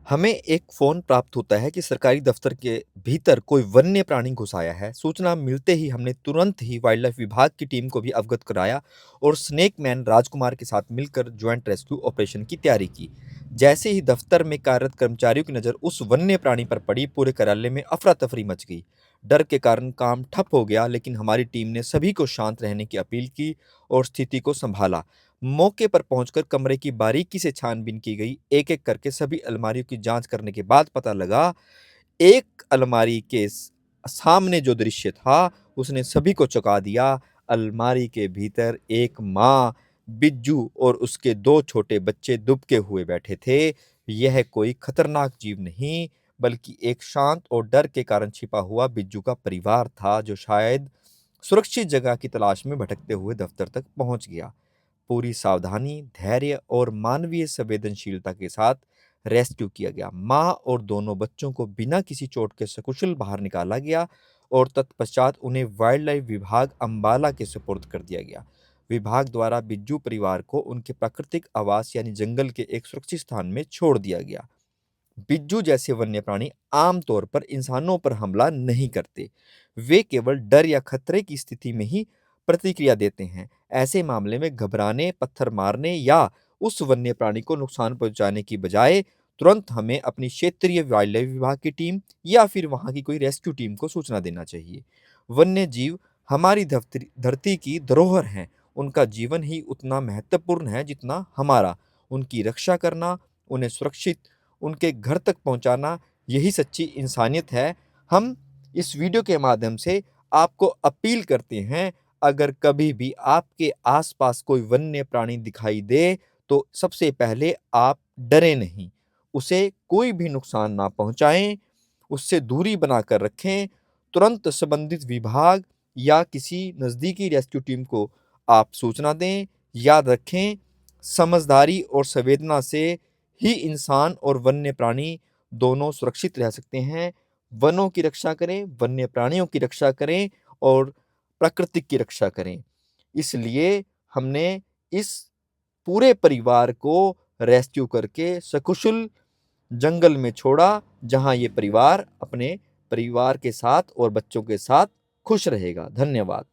हमें एक फ़ोन प्राप्त होता है कि सरकारी दफ़्तर के भीतर कोई वन्य प्राणी घुस आया है। सूचना मिलते ही हमने तुरंत ही वाइल्ड लाइफ़ विभाग की टीम को भी अवगत कराया और स्नेक मैन राजकुमार के साथ मिलकर ज्वाइंट रेस्क्यू ऑपरेशन की तैयारी की। जैसे ही दफ़्तर में कार्यरत कर्मचारियों की नज़र उस वन्य प्राणी पर पड़ी, पूरे कार्यालय में अफ़रा-तफ़री मच गई। डर के कारण काम ठप हो गया, लेकिन हमारी टीम ने सभी को शांत रहने की अपील की और स्थिति को सँभाला। मौके पर पहुंचकर कमरे की बारीकी से छानबीन की गई। एक-एक करके सभी अलमारियों की जांच करने के बाद पता लगा, एक अलमारी के सामने जो दृश्य था, उसने सभी को चौंका दिया। अलमारी के भीतर एक माँ, बिज्जू और उसके 2 छोटे बच्चे दुबके हुए बैठे थे। यह कोई खतरनाक जीव नहीं, बल्कि एक शांत और डर के कारण छिपा हुआ बिज्जू का परिवार था, जो शायद सुरक्षित जगह की तलाश में भटकते हुए दफ्तर तक पहुंच गया। पूरी सावधानी, धैर्य और मानवीय संवेदनशीलता के साथ रेस्क्यू किया गया। माँ और दोनों बच्चों को बिना किसी चोट के सकुशल बाहर निकाला गया और तत्पश्चात उन्हें वाइल्ड लाइफ विभाग अंबाला के सुपुर्द कर दिया गया। विभाग द्वारा बिज्जू परिवार को उनके प्राकृतिक आवास यानी जंगल के एक सुरक्षित स्थान में छोड़ दिया गया। बिज्जू जैसे वन्य प्राणी आमतौर पर इंसानों पर हमला नहीं करते। वे केवल डर या खतरे की स्थिति में ही प्रतिक्रिया देते हैं। ऐसे मामले में घबराने, पत्थर मारने या उस वन्य प्राणी को नुकसान पहुंचाने की बजाय तुरंत हमें अपनी क्षेत्रीय वाइल्ड लाइफ विभाग की टीम या फिर वहां की कोई रेस्क्यू टीम को सूचना देना चाहिए। वन्य जीव हमारी धरती की धरोहर हैं। उनका जीवन ही उतना महत्वपूर्ण है जितना हमारा। उनकी रक्षा करना, उन्हें सुरक्षित उनके घर तक पहुंचाना, यही सच्ची इंसानियत है। हम इस वीडियो के माध्यम से आपको अपील करते हैं, अगर कभी भी आपके आसपास कोई वन्य प्राणी दिखाई दे, तो सबसे पहले आप डरें नहीं, उसे कोई भी नुकसान ना पहुंचाएं, उससे दूरी बनाकर रखें। तुरंत संबंधित विभाग या किसी नज़दीकी रेस्क्यू टीम को आप सूचना दें। याद रखें, समझदारी और संवेदना से ही इंसान और वन्य प्राणी दोनों सुरक्षित रह सकते हैं। वनों की रक्षा करें, वन्य प्राणियों की रक्षा करें और प्रकृति की रक्षा करें। इसलिए हमने इस पूरे परिवार को रेस्क्यू करके सकुशल जंगल में छोड़ा, जहां ये परिवार अपने परिवार के साथ और बच्चों के साथ खुश रहेगा। धन्यवाद।